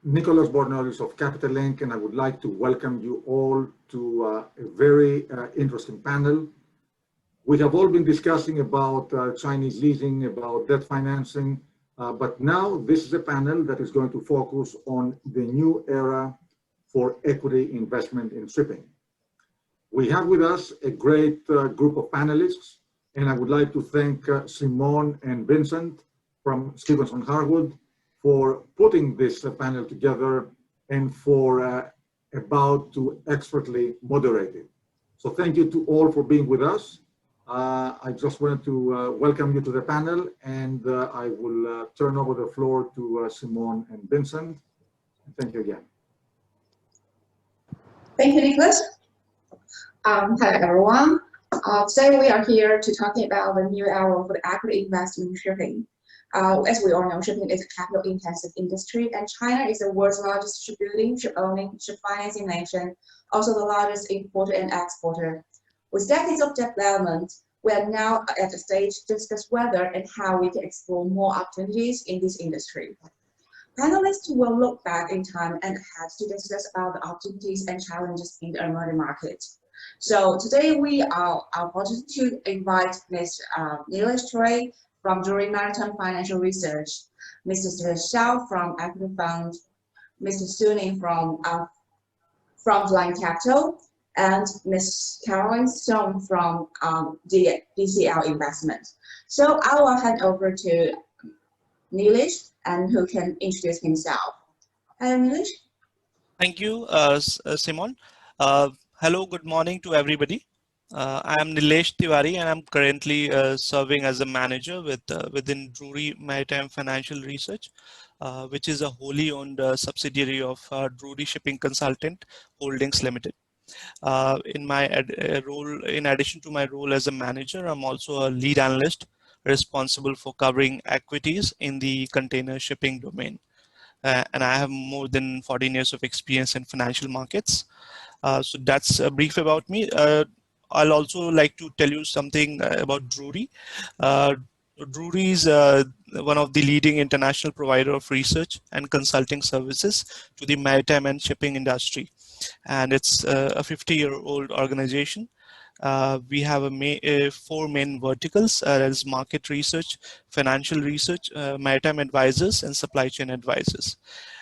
Nicholas Bornelis of Capital Link, and I would like to welcome you all to a very interesting panel. We have all been discussing about Chinese leasing, about debt financing, but now this is a panel that is going to focus on the new era for equity investment in shipping. We have with us a great group of panelists, and I would like to thank Simone and Vincent from Stephenson Harwood for putting this panel together and for about to expertly moderate it. So thank you to all for being with us. I just wanted to welcome you to the panel, and I will turn over the floor to Simone and Vincent. Thank you again. Thank you, Nicholas. Hello, everyone. Today we are here to talk about the new era for the equity investment in shipping. As we all know, shipping is a capital-intensive industry, and China is the world's largest shipbuilding, ship-owning, ship-financing nation, also the largest importer and exporter. With decades of development, we are now at the stage to discuss whether and how we can explore more opportunities in this industry. Panelists will look back in time and ahead to discuss about the opportunities and challenges in the emerging market. So today we are fortunate to invite Ms. Nilesh from Drewry Maritime Financial Research, Mr. Xiao from Equator Fund, Mr. Ning from Flying Capital, and Ms. Stone from DCL Investment. So I will hand over to Nilesh, and who can introduce himself. Hello, Nilesh. Thank you, Simone. Hello, good morning to everybody. I am Nilesh Tiwary, and I'm currently serving as a manager within Drewry Maritime Financial Research, which is a wholly owned subsidiary of Drewry Shipping Consultant Holdings Limited. In my role, in addition to my role as a manager, I'm also a lead analyst responsible for covering equities in the container shipping domain. And I have more than 14 years of experience in financial markets. So that's a brief about me. I'll also like to tell you something about Drewry. Drewry is one of the leading international provider of research and consulting services to the maritime and shipping industry. And it's a 50-year-old organization. We have four main verticals, as market research, financial research, maritime advisors, and supply chain advisors.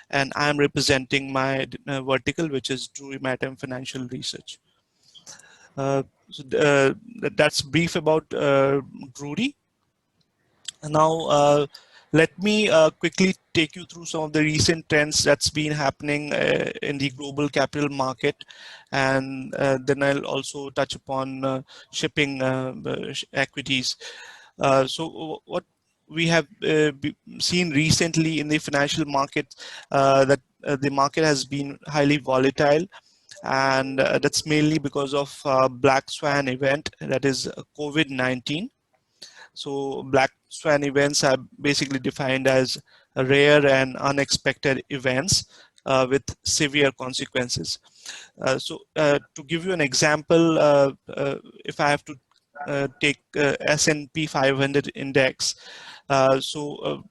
And I'm representing my vertical, which is Drewry Maritime Financial Research. That's brief about Drewry. Now, let me quickly take you through some of the recent trends that's been happening in the global capital market, and then I'll also touch upon shipping equities. So what we have seen recently in the financial market, that the market has been highly volatile, and that's mainly because of Black Swan event, that is COVID-19. So Black Swan events are basically defined as rare and unexpected events with severe consequences. So to give you an example, if I have to take S&P 500 index, the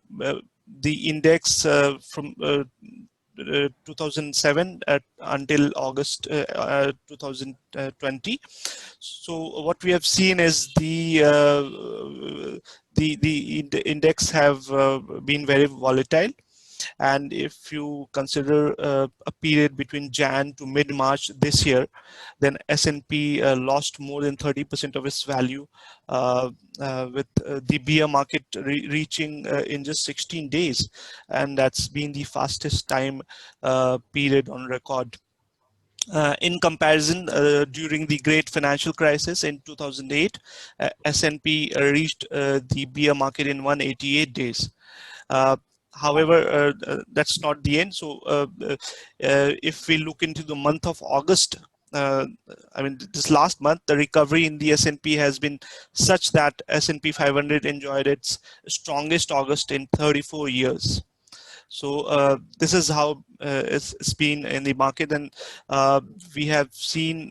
index from 2007 until August 2020. So what we have seen is the index have been very volatile, and if you consider a period between Jan to mid-March this year, then S&P lost more than 30% of its value, with the bear market reaching in just 16 days, and that's been the fastest time period on record. In comparison, during the great financial crisis in 2008, S&P reached the bear market in 188 days. However, that's not the end. So if we look into the month of August, I mean, this last month, the recovery in the S&P has been such that S&P 500 enjoyed its strongest August in 34 years. So this is how it's been in the market, and we have seen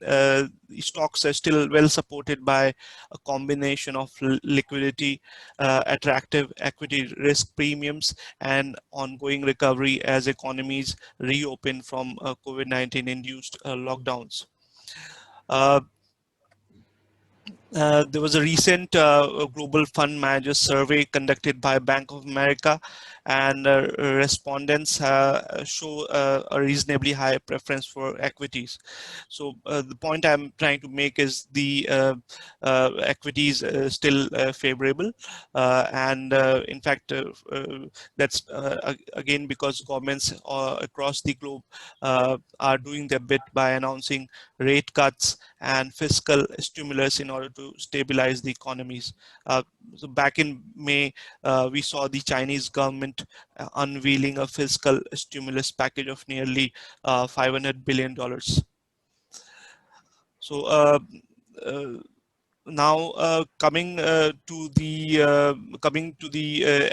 stocks are still well supported by a combination of liquidity, attractive equity risk premiums, and ongoing recovery as economies reopen from COVID-19 induced lockdowns. There was a recent global fund manager survey conducted by Bank of America, and respondents show a reasonably high preference for equities. So the point I'm trying to make is the equities still favorable, and in fact that's again because governments across the globe are doing their bit by announcing rate cuts and fiscal stimulus in order to stabilize the economies. So back in May, we saw the Chinese government unveiling a fiscal stimulus package of nearly $500 billion. So uh, now coming to the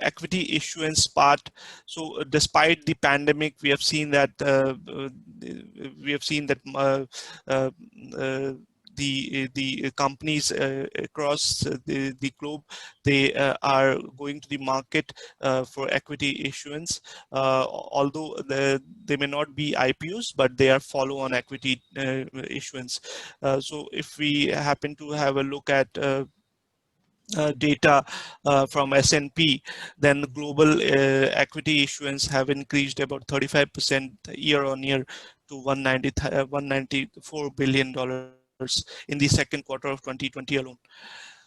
equity issuance part. So despite the pandemic, we have seen that uh, uh, the companies across the globe, they are going to the market for equity issuance, although they may not be IPOs, but they are follow-on equity issuance. So if we happen to have a look at data from S&P, then global equity issuance have increased about 35% year on year to $194 billion in the second quarter of 2020 alone.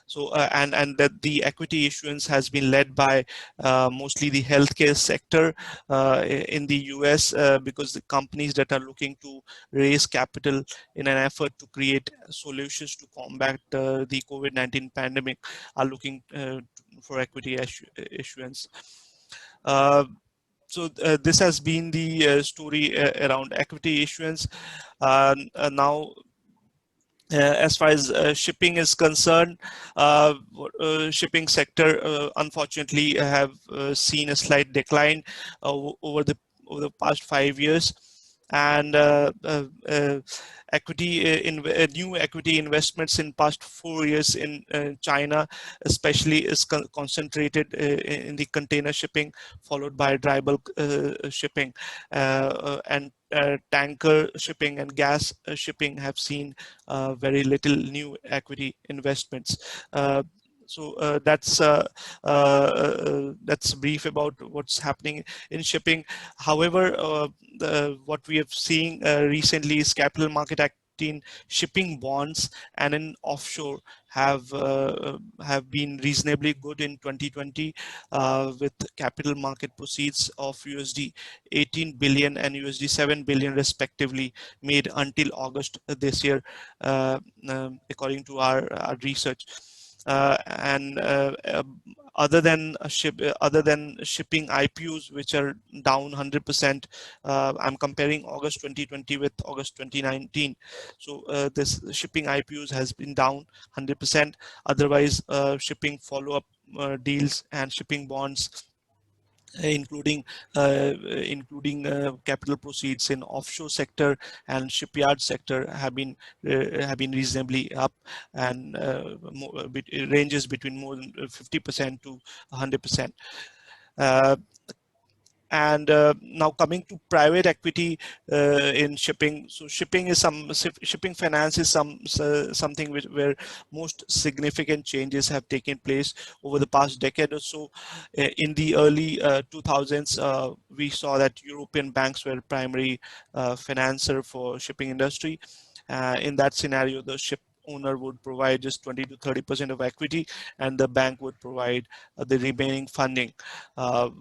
So and that the equity issuance has been led by mostly the healthcare sector in the US, because the companies that are looking to raise capital in an effort to create solutions to combat the COVID-19 pandemic are looking for equity issuance. So this has been the story around equity issuance. Now as far as shipping is concerned, shipping sector unfortunately have seen a slight decline over the past 5 years, and new equity investments in past 4 years in China especially is concentrated in the container shipping, followed by dry bulk shipping, and tanker shipping and gas shipping have seen very little new equity investments. That's brief about what's happening in shipping. However, what we have seen recently is capital market activity in shipping bonds and in offshore have been reasonably good in 2020, with capital market proceeds of USD 18 billion and USD 7 billion respectively made until August this year, according to our research. And other than shipping IPOs, which are down 100%, I'm comparing August 2020 with August 2019. So this shipping IPOs has been down 100%. Otherwise, shipping follow-up deals and shipping bonds, including capital proceeds in offshore sector and shipyard sector, have been reasonably up, and it ranges between more than 50% to 100%. And now coming to private equity in shipping. So shipping finance is something where most significant changes have taken place over the past decade or so. In the early 2000s, we saw that European banks were primary financer for shipping industry. In that scenario, the ship owner would provide just 20 to 30% of equity, and the bank would provide the remaining funding, while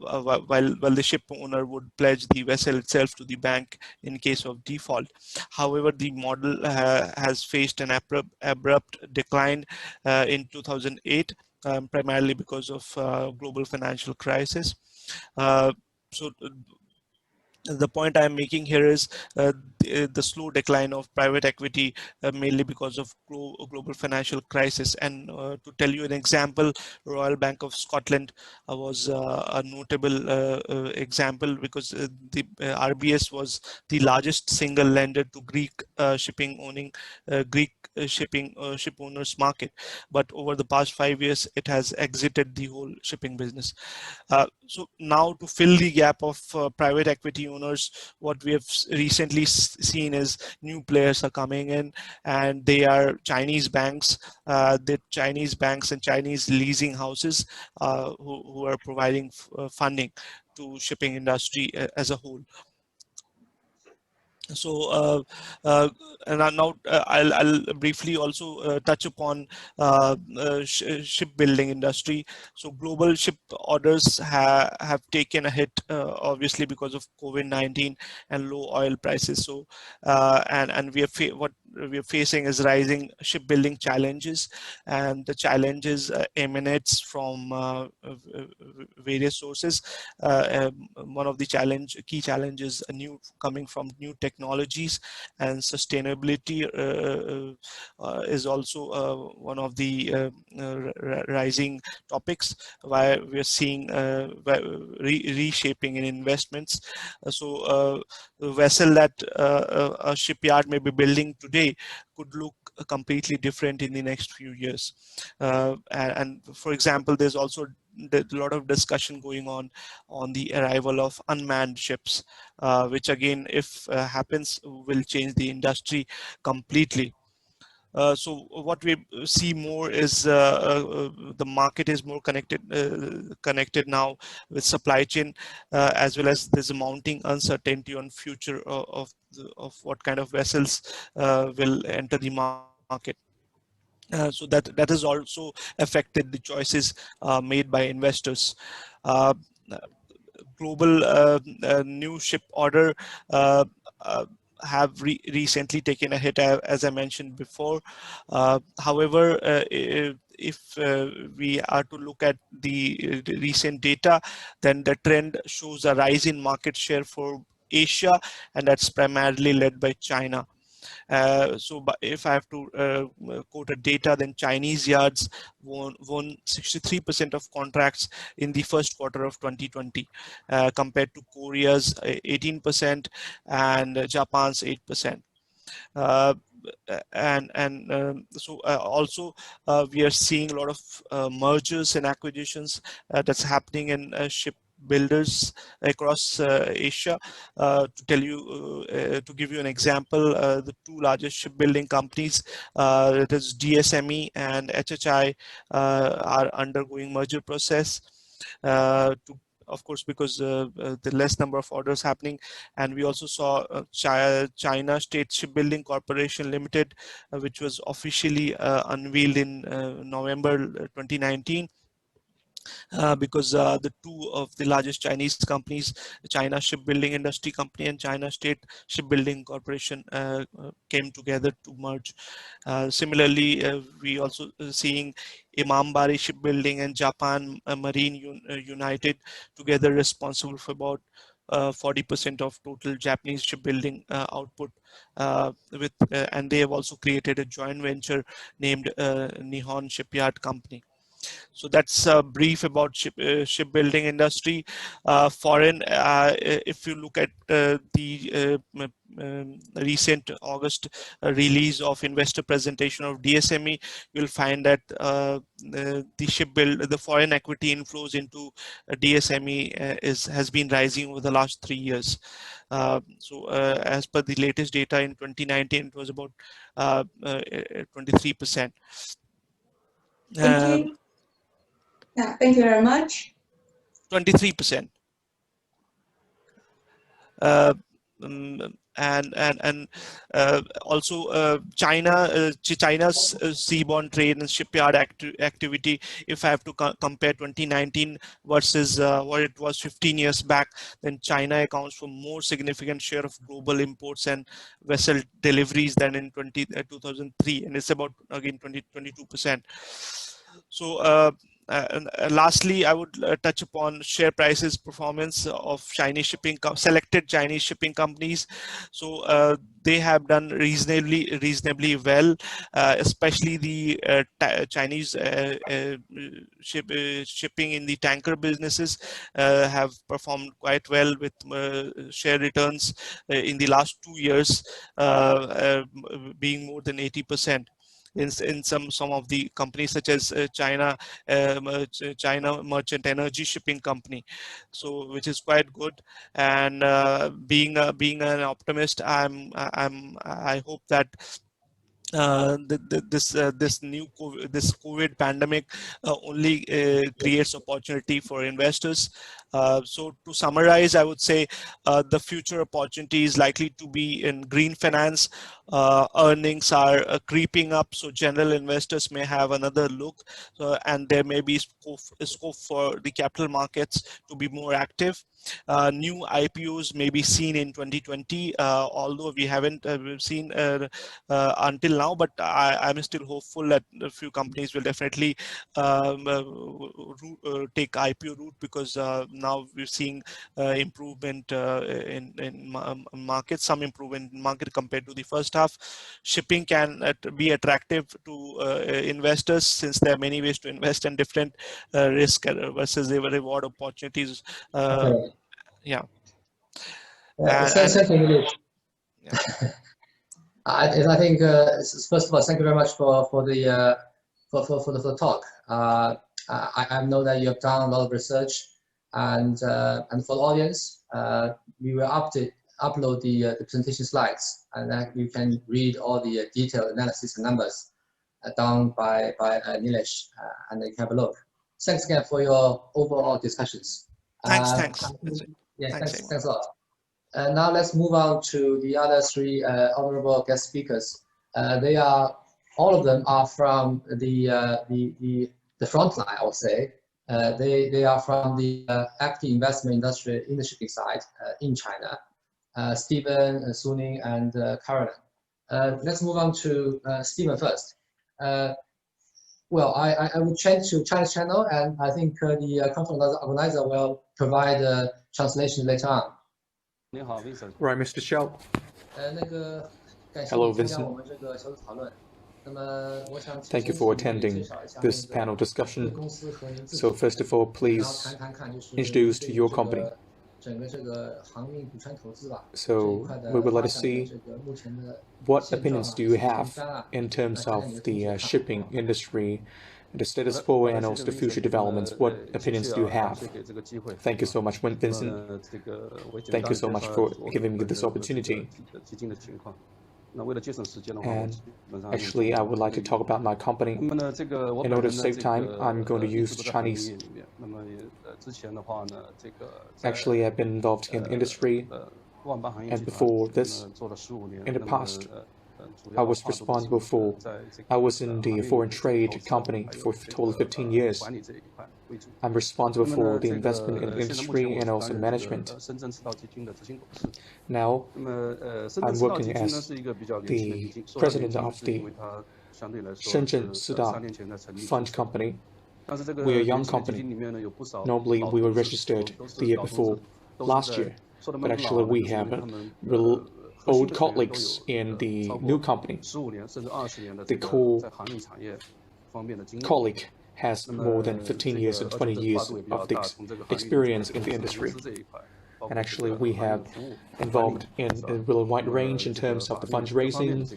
the ship owner would pledge the vessel itself to the bank in case of default. However, the model has faced an abrupt decline in 2008, primarily because of global financial crisis. So The point I'm making here is the slow decline of private equity, mainly because of global financial crisis. And to tell you an example, Royal Bank of Scotland was a notable example, because the RBS was the largest single lender to Greek ship owners market. But over the past 5 years, it has exited the whole shipping business. So now, to fill the gap of private equity owners, what we have recently seen is new players are coming in, and they are Chinese banks, the Chinese banks and Chinese leasing houses, who are providing funding to shipping industry as a whole. So and now I'll briefly also touch upon shipbuilding industry. So global ship orders have taken a hit, obviously because of COVID-19 and low oil prices. So and what we are facing is rising shipbuilding challenges, and the challenges emanates from various sources. One of the key challenges coming from new technologies, and sustainability is also one of the rising topics, why we are seeing reshaping in investments. The vessel that a shipyard may be building today could look completely different in the next few years. And for example, there's also a lot of discussion going on the arrival of unmanned ships, which again, if happens, will change the industry completely. So what we see more is the market is more connected now with supply chain, as well as there's a mounting uncertainty on future of what kind of vessels will enter the market. So that has also affected the choices made by investors. Uh, Global new ship order uh, uh, have recently taken a hit, as I mentioned before. However, if we are to look at the recent data, then the trend shows a rise in market share for Asia, and that's primarily led by China. But if I have to quote a data, then Chinese yards won 63% of contracts in the first quarter of 2020, compared to Korea's 18% and Japan's 8%. Uh, Also, we are seeing a lot of mergers and acquisitions that's happening in ship builders across Asia. To give you an example, the two largest shipbuilding companies, that is DSME and HHI, are undergoing merger process, to of course, because the less number of orders happening. And we also saw China State Shipbuilding Corporation Limited, which was officially unveiled in November 2019. Because the two of the largest Chinese companies, China Shipbuilding Industry Company and China State Shipbuilding Corporation, came together to merge. Similarly, we also seeing Imambari Shipbuilding and Japan Marine United together, responsible for about 40% of total Japanese shipbuilding output, and they have also created a joint venture named Nihon Shipyard Company. So that's a brief about shipbuilding industry. Foreign, if you look at the recent August release of investor presentation of DSME, you'll find that the foreign equity inflows into DSME has been rising over the last 3 years. As per the latest data in 2019, it was about 23%. Thank you. Yeah, thank you very much. 23%. And also China's seaborne trade and shipyard activity, if I have to compare 2019 versus what it was 15 years back, then China accounts for more significant share of global imports and vessel deliveries than in 2003, and it's about again 22%. So lastly, I would touch upon share prices performance of Chinese selected Chinese shipping companies. So they have done reasonably well, especially the Chinese shipping in the tanker businesses have performed quite well with share returns in the last 2 years being more than 80%. In some of the companies such as China Merchant Energy Shipping Company, so which is quite good. And being an optimist, I hope that this COVID pandemic only creates opportunity for investors. So to summarize, I would say the future opportunity is likely to be in green finance. Earnings are creeping up, so general investors may have another look, and there may be scope for the capital markets to be more active. New IPOs may be seen in 2020, although we haven't seen until now, but I'm still hopeful that a few companies will definitely take IPO route, because now we're seeing improvement in markets, some improvement in market compared to the first half. Shipping can be attractive to investors, since there are many ways to invest in different risk versus the reward opportunities. Yeah. Thank you. Yeah. I think first of all, thank you very much for the talk. I know that you have done a lot of research, and for the audience, we will upload the presentation slides, and then you can read all the detailed analysis and numbers done by Nilesh, and then you can have a look. Thanks again for your overall discussions. Thanks. Yeah, thanks a lot. Now let's move on to the other three honorable guest speakers. All of them are from the front line, I would say. They are from the active investment industry in the shipping side in China. Stephen, Ning, and Caroline. Let's move on to Stephen first. Well, I will change to Chinese channel, and I think the conference organizer will provide translation later on. Right, Mr. Xiao. Hello, Vincent. Thank you for attending this panel discussion. So first of all, please introduce to your company. So we would like to see what opinions do you have in terms of the shipping industry, the status quo, and also the future developments. What opinions do you have? Thank you so much, Vincent. Thank you so much for giving me this opportunity. And actually, I would like to talk about my company. In order to save time, I'm going to use Chinese. Actually, I've been involved in the industry, and before this, in the past, I was responsible for, I was in the foreign trade company for a total of 15 years. I'm responsible for the investment in the industry and also management. Now, I'm working as the president of the Shenzhen Sida Fund Company. We're a young company. Normally, we were registered the year before, last year, but actually we have old colleagues in the new company. The core colleague has more than 15 years and 20 years of experience in the industry. And actually, we have involved in a really wide range in terms of the fundraising,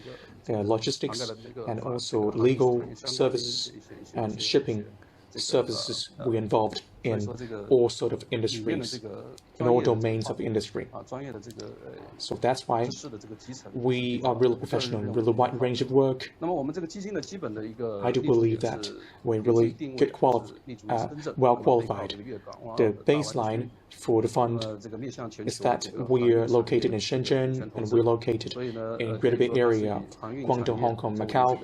logistics, and also legal services and shipping services. We involved in all sort of industries, in all domains of industry. So that's why we are really professional in a really wide range of work. I do believe that we're really well qualified. The baseline for the fund is that we're located in Shenzhen, and we're located in Greater Bay Area, Guangdong, Hong Kong, Macau.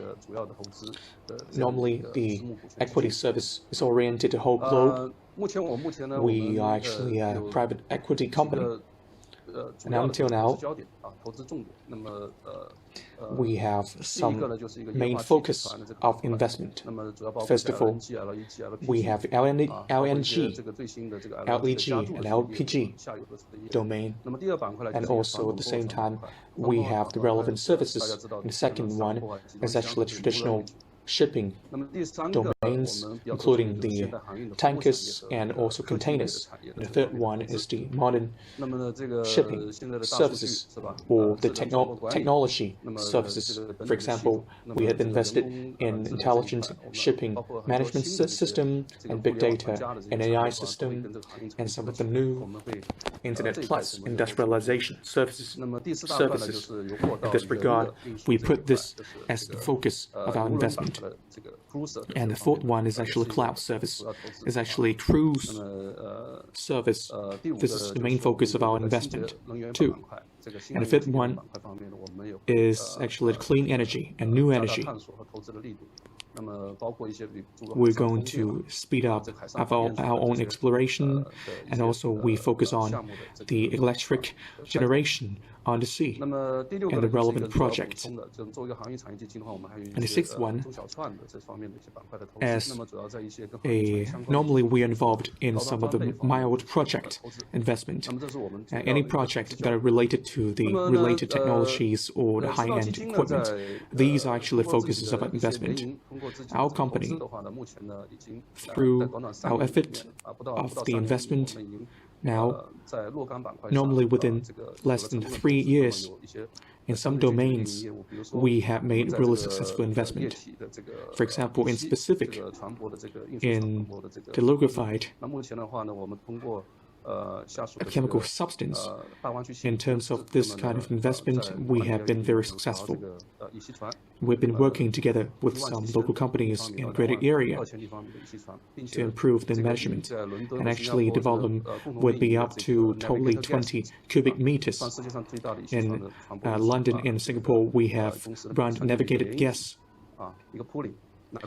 Normally, the equity service is oriented to whole globe. We are actually a private equity company. And until now, we have some main focus of investment. First of all, we have LNG, LEG, and LPG domain. And also at the same time, we have the relevant services. And the second one is actually traditional shipping domains, including the tankers and also containers. And the third one is the modern shipping services or the technology services. For example, we have invested in intelligent shipping management system and big data and AI system and some of the new Internet Plus industrialization services. In this regard, we put this as the focus of our investment. And the fourth one is actually cloud service. It's actually cruise service. This is the main focus of our investment too. And the fifth one is actually clean energy and new energy. We're going to speed up our own exploration, and also we focus on the electric generation on the sea and the relevant projects. And the sixth one, as normally we are involved in some of the mild project investment. Any project that are related to the related technologies or the high-end equipment, these are actually focuses of investment. Our company, through our effort of the investment, now, normally within less than 3 years, in some domains, we have made really successful investment. For example, in specific, in the liquefied a chemical substance. In terms of this kind of investment, we have been very successful. We've been working together with some local companies in greater area to improve the management, and actually the volume would be up to totally 20 cubic meters. In London and Singapore, we have run navigated gas.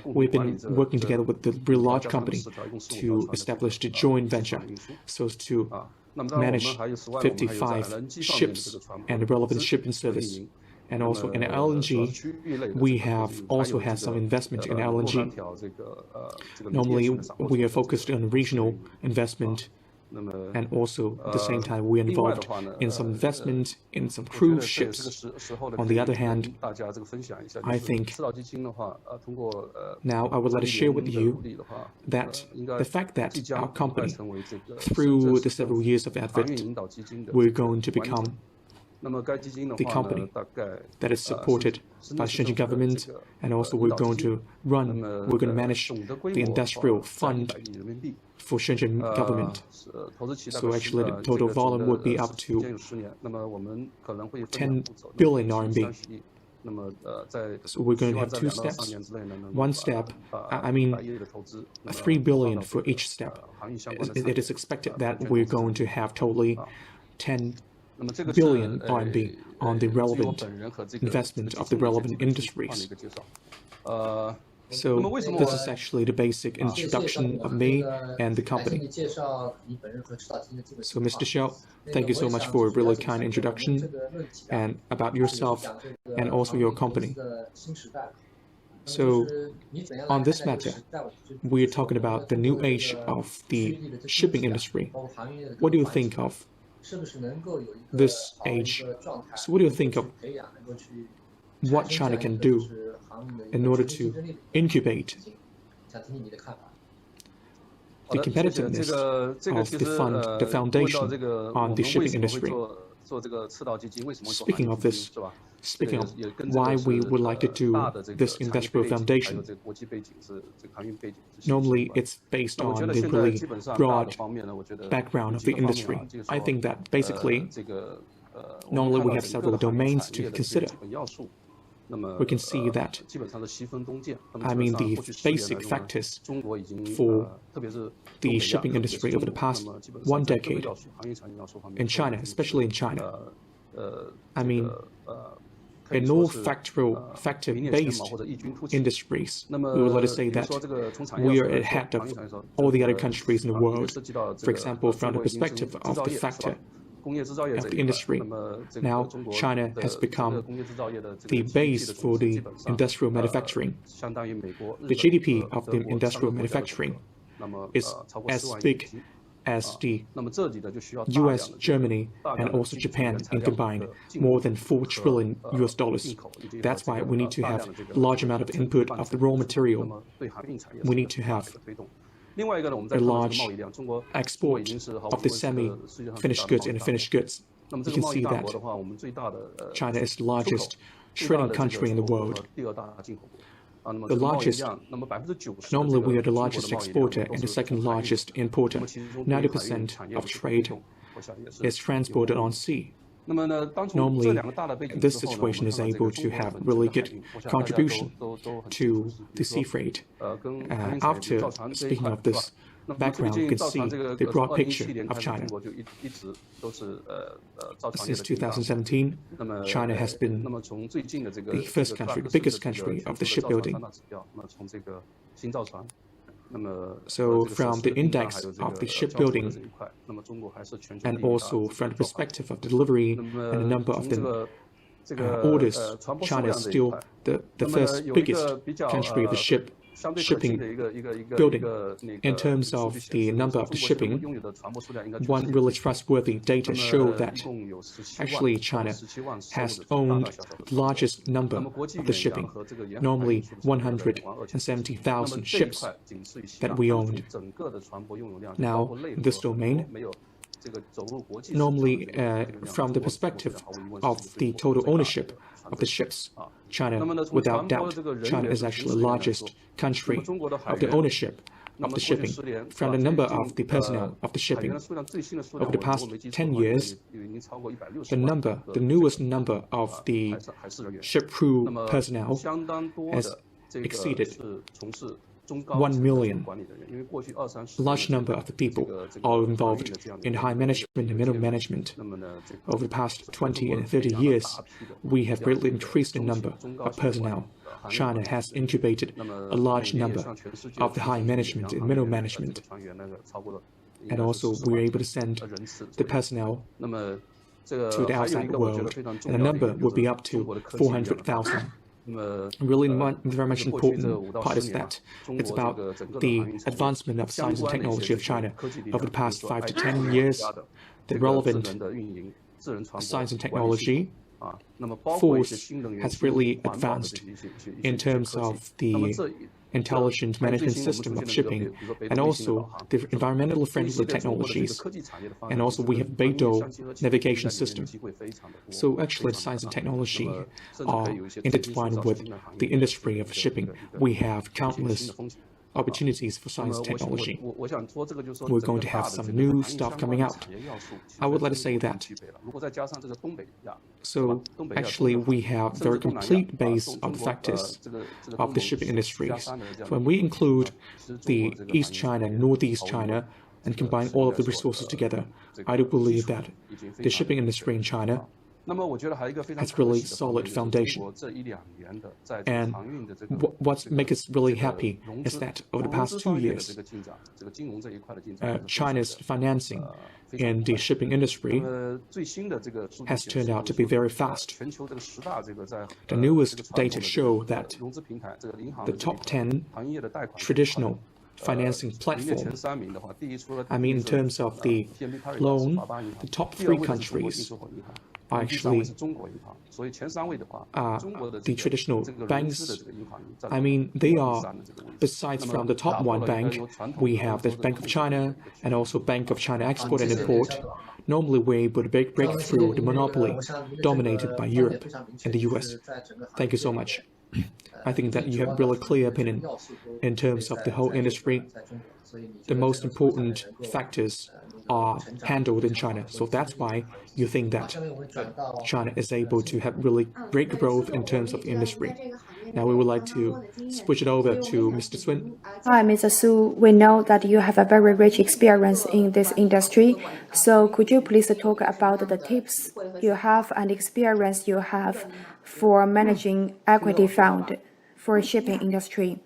We've been working together with the real large company to establish the joint venture so as to manage 55 ships and the relevant shipping service. And also in LNG, we have also had some investment in LNG. Normally, we are focused on regional investment, and also at the same time we are involved in some investment in some cruise ships. On the other hand, I think now I would like to share with you that the fact that our company, through the several years of effort, we're going to become the company that is supported by Shenzhen government, and also we're going to manage the industrial fund for Shenzhen government. So actually the total volume would be up to 10 billion RMB. So we're going to have two steps. One step, 3 billion for each step. It is expected that we're going to have totally 10 billion RMB on the relevant investment of the relevant industries. So this is actually the basic introduction of me and the company. So Mr. Xiao, thank you so much for a really kind introduction and about yourself and also your company. So on this matter, we are talking about the new age of the shipping industry. What do you think of this age? So what do you think of what China can do in order to incubate the competitiveness of the foundation on the shipping industry? Speaking of this, speaking of why we would like to do this industrial foundation, normally it's based on the really broad background of the industry. I think that basically, normally we have several domains to consider. We can see that, the basic factors for the shipping industry over the past 1 decade in China, especially in China. In all factor-based industries, we would like to say that we are ahead of all the other countries in the world. For example, from the perspective of the factor of the industry. Now, China has become the base for the industrial manufacturing. The GDP of the industrial manufacturing is as big as the US, Germany, and also Japan in combined, more than $4 trillion. That's why we need to have a large amount of input of the raw material. We need to have a large export of the semi-finished goods and finished goods. You can see that China is the largest trading country in the world. Normally we are the largest exporter and the second largest importer. 90% of trade is transported on sea. Normally, this situation is able to have really good contribution to the sea freight. After speaking of this background, you can see the broad picture of China. Since 2017, China has been the first country, the biggest country of the shipbuilding. So from the index of the shipbuilding and also from the perspective of the delivery and the number of the orders, China is still the first biggest country of the shipping building. In terms of the number of the shipping, one really trustworthy data show that actually China has owned the largest number of the shipping, normally 170,000 ships that we owned. Now, in this domain, normally from the perspective of the total ownership of the ships, China, without doubt, China is actually the largest country of the ownership of the shipping. From the number of the personnel of the shipping, over the past 10 years, the newest number of the ship crew personnel has exceeded 1 million. A large number of the people are involved in high management and middle management. Over the past 20 and 30 years, we have greatly increased the number of personnel. China has incubated a large number of the high management and middle management. And also, we're able to send the personnel to the outside world, and the number will be up to 400,000. Really, very much important part is that it's about the advancement of science and technology of China. Over the past 5 to 10 years, the relevant science and technology force has really advanced in terms of the intelligent management system of shipping, and also the environmental friendly technologies, and also we have Beidou navigation system. So actually science and technology are intertwined with the industry of shipping. We have countless opportunities for science and technology. We're going to have some new stuff coming out. I would like to say that. So actually we have very complete base of factors of the shipping industries. When we include the East China, Northeast China, and combine all of the resources together, I do believe that the shipping industry in China has really solid foundation. And what makes us really happy is that over the past 2 years, China's financing in the shipping industry has turned out to be very fast. The newest data show that the top 10 traditional financing platform, I mean in terms of the loan, the top 3 countries are actually the traditional banks. I mean, they are, besides from the top 1 bank, we have the Bank of China and also Bank of China Export and Import. Normally, we're able to break through the monopoly dominated by Europe and the US. Thank you so much. I think that you have really clear opinion in terms of the whole industry. The most important factors are handled in China. So that's why you think that China is able to have really great growth in terms of industry. Now we would like to switch it over to Mr. Sun. Hi, Mr. Su. We know that you have a very rich experience in this industry. So could you please talk about the tips you have and experience you have for managing equity fund for shipping industry?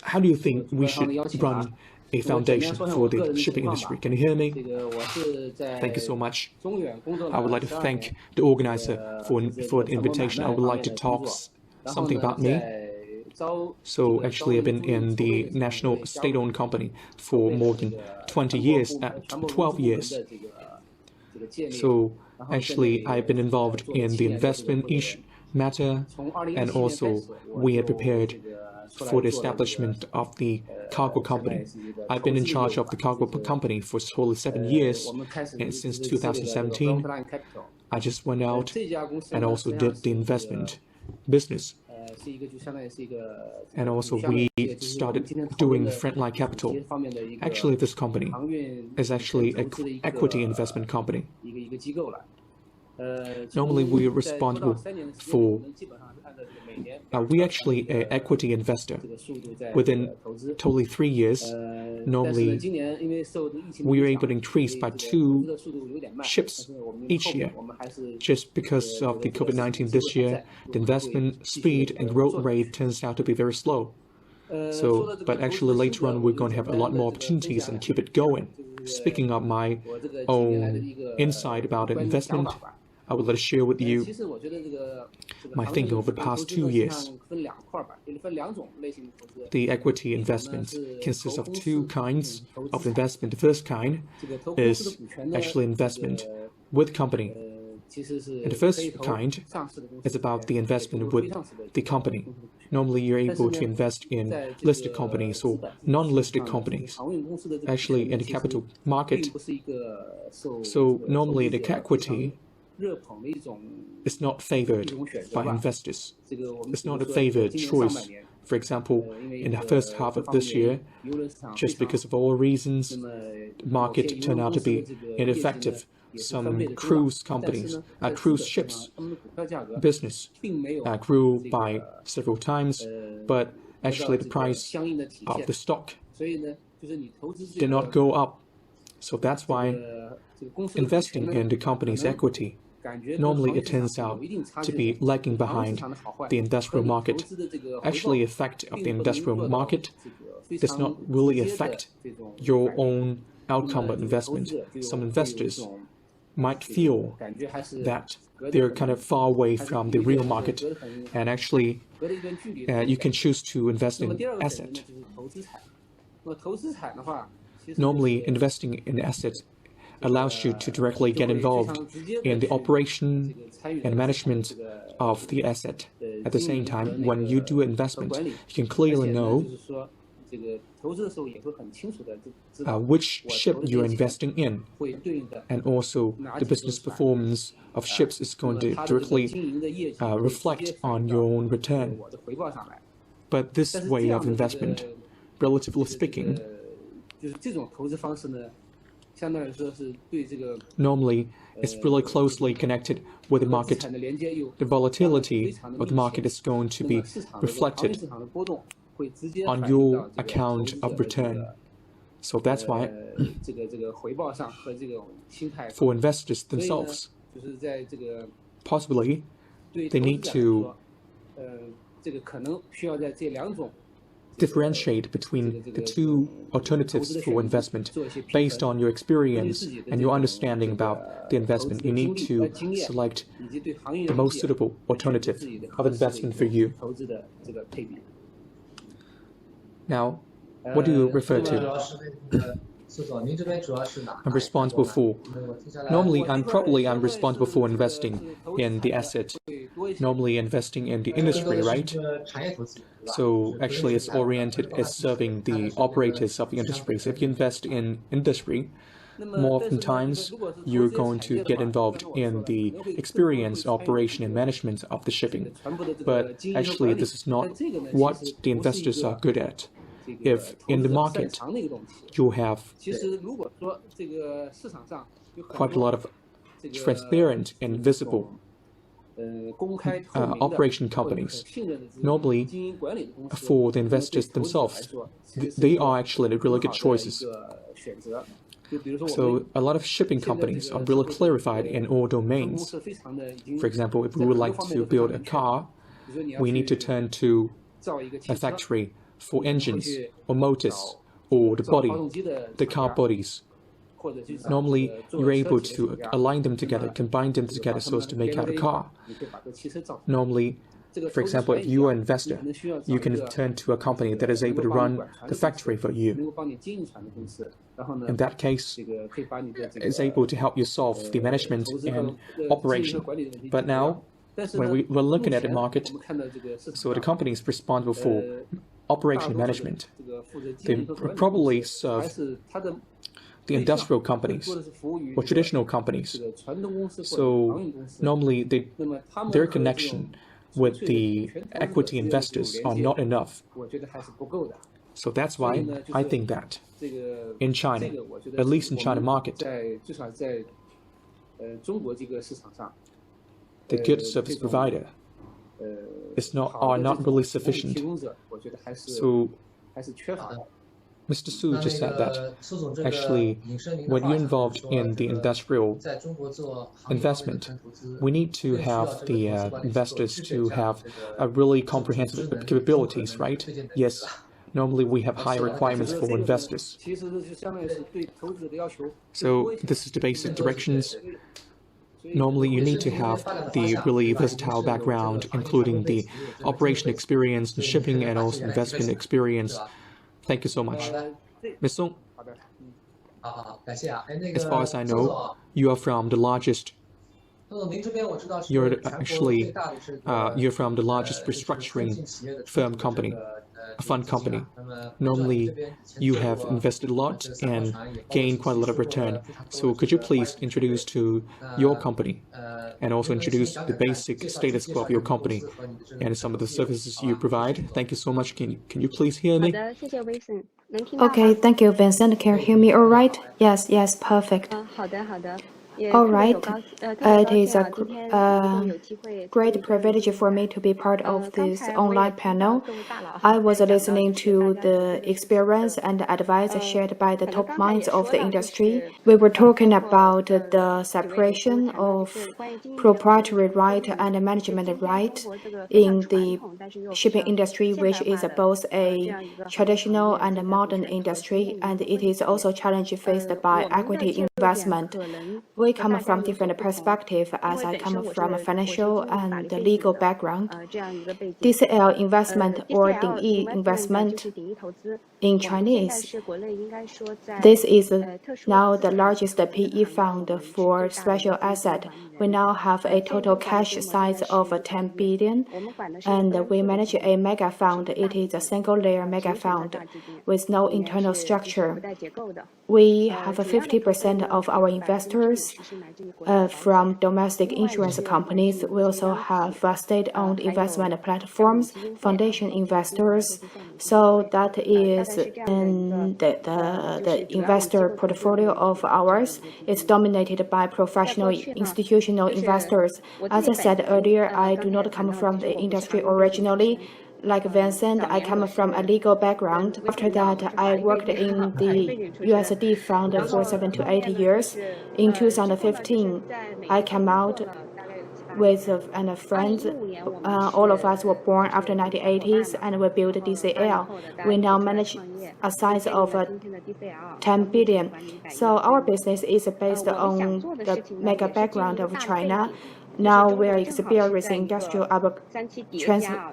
How do you think we should run a foundation for the shipping industry. Can you hear me? Thank you so much. I would like to thank the organizer for the invitation. I would like to talk something about me. So actually, I've been in the national state-owned company for more than 12 years. So actually, I've been involved in the investment matter, and also we had prepared for the establishment of the cargo company. I've been in charge of the cargo company for totally 7 years, and since 2017, I just went out and also did the investment business. And also we started doing the frontline capital. Actually, this company is actually an equity investment company. Normally, we are responsible for, we actually an equity investor. Within totally 3 years, normally we are able to increase by 2 ships each year. Just because of the COVID-19 this year, the investment speed and growth rate turns out to be very slow. But actually later on, we're going to have a lot more opportunities and keep it going. Speaking of my own insight about an investment, I would like to share with you my thinking over the past 2 years. The equity investment consists of 2 kinds of investment. The first kind is actually investment with company. And the first kind is about the investment with the company. Normally, you're able to invest in listed companies or non-listed companies, actually in the capital market. So normally, the equity is not favored by investors. It's not a favored choice. For example, in the first half of this year, just because of all reasons, the market turned out to be ineffective. Some cruise companies, cruise ships business grew by several times, but actually the price of the stock did not go up. So that's why investing in the company's equity, normally it turns out to be lagging behind the industrial market. Actually, the effect of the industrial market does not really affect your own outcome of investment. Some investors might feel that they're kind of far away from the real market, and actually you can choose to invest in asset. Normally, investing in assets allows you to directly get involved in the operation and management of the asset. At the same time, when you do investment, you can clearly know which ship you're investing in, and also the business performance of ships is going to directly reflect on your own return. But this way of investment, relatively speaking, normally it's really closely connected with the market. The volatility of the market is going to be reflected on your account of return. So that's why for investors themselves, possibly they need to differentiate between the 2 alternatives for investment. Based on your experience and your understanding about the investment, you need to select the most suitable alternative of investment for you. Now, what do you refer to? I'm responsible for. Normally, I'm responsible for investing in the asset. Normally, investing in the industry, right? So actually, it's oriented as serving the operators of the industry. So if you invest in industry, more oftentimes you're going to get involved in the experience, operation, and management of the shipping. But actually, this is not what the investors are good at. If in the market you have quite a lot of transparent and visible operation companies, normally for the investors themselves, they are actually really good choices. So a lot of shipping companies are really clarified in all domains. For example, if we would like to build a car, we need to turn to a factory for engines or motors or the body, the car bodies. Normally, you're able to align them together, combine them together so as to make out a car. Normally, for example, if you are an investor, you can turn to a company that is able to run the factory for you. In that case, it's able to help you solve the management and operation. But now, when we're looking at the market, so the company is responsible for operation and management. They probably serve the industrial companies or traditional companies. So normally their connection with the equity investors are not enough. So that's why I think that in China, at least in China market, the good service provider are not really sufficient. So Mr. Su just said that actually when you're involved in the industrial investment, we need to have the investors to have a really comprehensive capabilities, right? Yes, normally we have high requirements for investors. So this is the basic directions. Normally, you need to have the really versatile background, including the operation experience, the shipping, and also investment experience. Thank you so much. Ms. Song, as far as I know, you are from the largest. You're from the largest restructuring firm company, a fund company. Normally, you have invested a lot and gained quite a lot of return. So could you please introduce to your company and also introduce the basic status quo of your company and some of the services you provide? Thank you so much. Can you please hear me? Okay, thank you, Vincent. Can you hear me all right? Yes, perfect. All right. It is a great privilege for me to be part of this online panel. I was listening to the experience and advice shared by the top minds of the industry. We were talking about the separation of proprietary right and management right in the shipping industry, which is both a traditional and a modern industry, and it is also a challenge faced by equity investment. We come from different perspectives, as I come from a financial and legal background. DCL investment or Ding Yi investment in Chinese. This is now the largest PE fund for special asset. We now have a total cash size of 10 billion, and we manage a mega fund. It is a single layer mega fund with no internal structure. We have 50% of our investors from domestic insurance companies. We also have state-owned investment platforms, foundation investors. So that is the investor portfolio of ours. It's dominated by professional institutional investors. As I said earlier, I do not come from the industry originally. Like Vincent, I come from a legal background. After that, I worked in the USD fund for 7 to 8 years. In 2015, I came out with a friend. All of us were born after 1980s, and we built DCL. We now manage a size of 10 billion. So our business is based on the mega background of China. Now we are experiencing industrial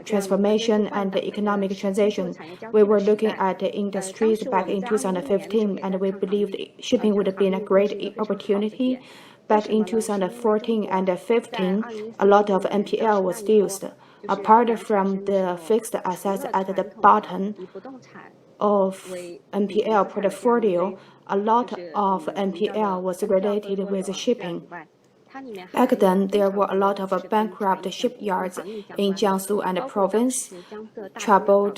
transformation and economic transition. We were looking at the industries back in 2015, and we believed shipping would have been a great opportunity. Back in 2014 and 15, a lot of NPL was used. Apart from the fixed assets at the bottom of NPL portfolio, a lot of NPL was related with shipping. Back then, there were a lot of bankrupt shipyards in Jiangsu and the province, troubled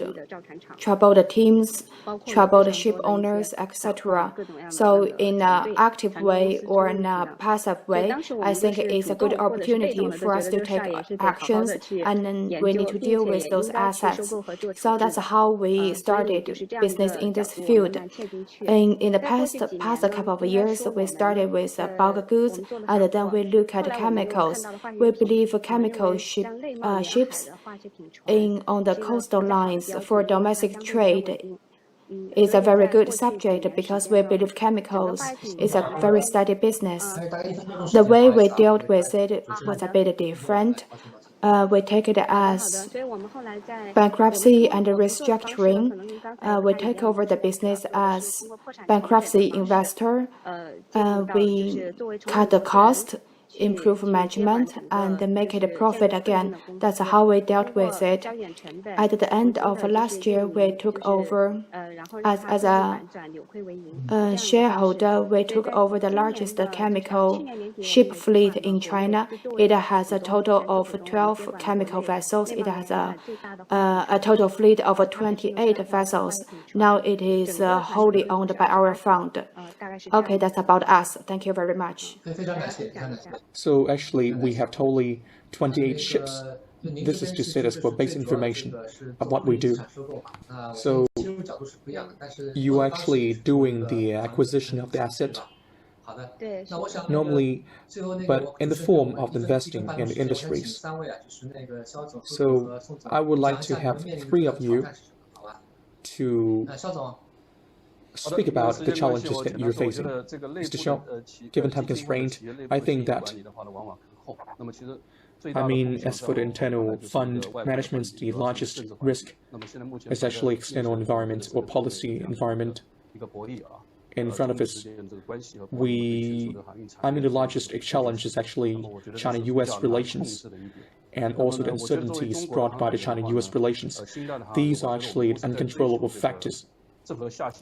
teams, troubled ship owners, etc. So in an active way or in a passive way, I think it's a good opportunity for us to take actions, and then we need to deal with those assets. So that's how we started business in this field. In the past couple of years, we started with bulk goods, and then we look at chemicals. We believe chemical ships on the coastal lines for domestic trade is a very good subject because we believe chemicals is a very steady business. The way we dealt with it was a bit different. We take it as bankruptcy and restructuring. We take over the business as bankruptcy investor. We cut the cost, improve management, and make it a profit again. That's how we dealt with it. At the end of last year, we took over as a shareholder. We took over the largest chemical ship fleet in China. It has a total of 12 chemical vessels. It has a total fleet of 28 vessels. Now it is wholly owned by our fund. Okay, that's about us. Thank you very much. So actually, we have totally 28 ships. This is to set us for basic information of what we do. So you are actually doing the acquisition of the asset normally, but in the form of investing in industries. So I would like to have 3 of you to speak about the challenges that you're facing. Mr. Xiao, given time constraint, I think that, as for the internal fund management, the largest risk is actually external environment or policy environment in front of us. The largest challenge is actually China-US relations and also the uncertainties brought by the China-US relations. These are actually uncontrollable factors.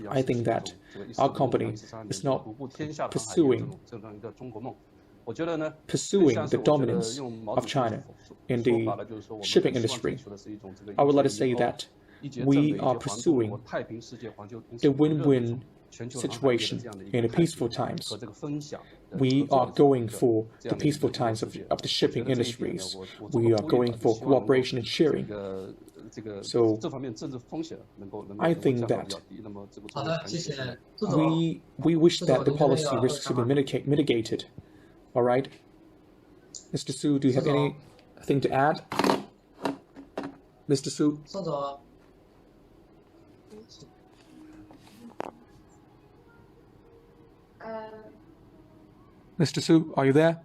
I think that our company is not pursuing the dominance of China in the shipping industry. I would like to say that we are pursuing the win-win situation in the peaceful times. We are going for the peaceful times of the shipping industries. We are going for cooperation and sharing. So I think that we wish that the policy risks to be mitigated. All right, Mr. Su, do you have anything to add? Mr. Su? Mr. Su, are you there?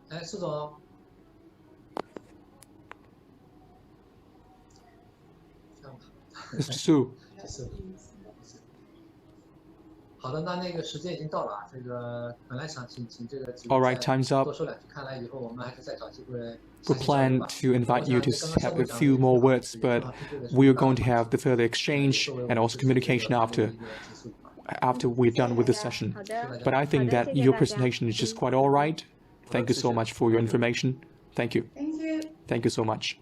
Mr. Su. All right, time's up. We plan to invite you to have a few more words, but we are going to have the further exchange and also communication after we're done with the session. But I think that your presentation is just quite all right. Thank you so much for your information. Thank you. Thank you. Thank you so much.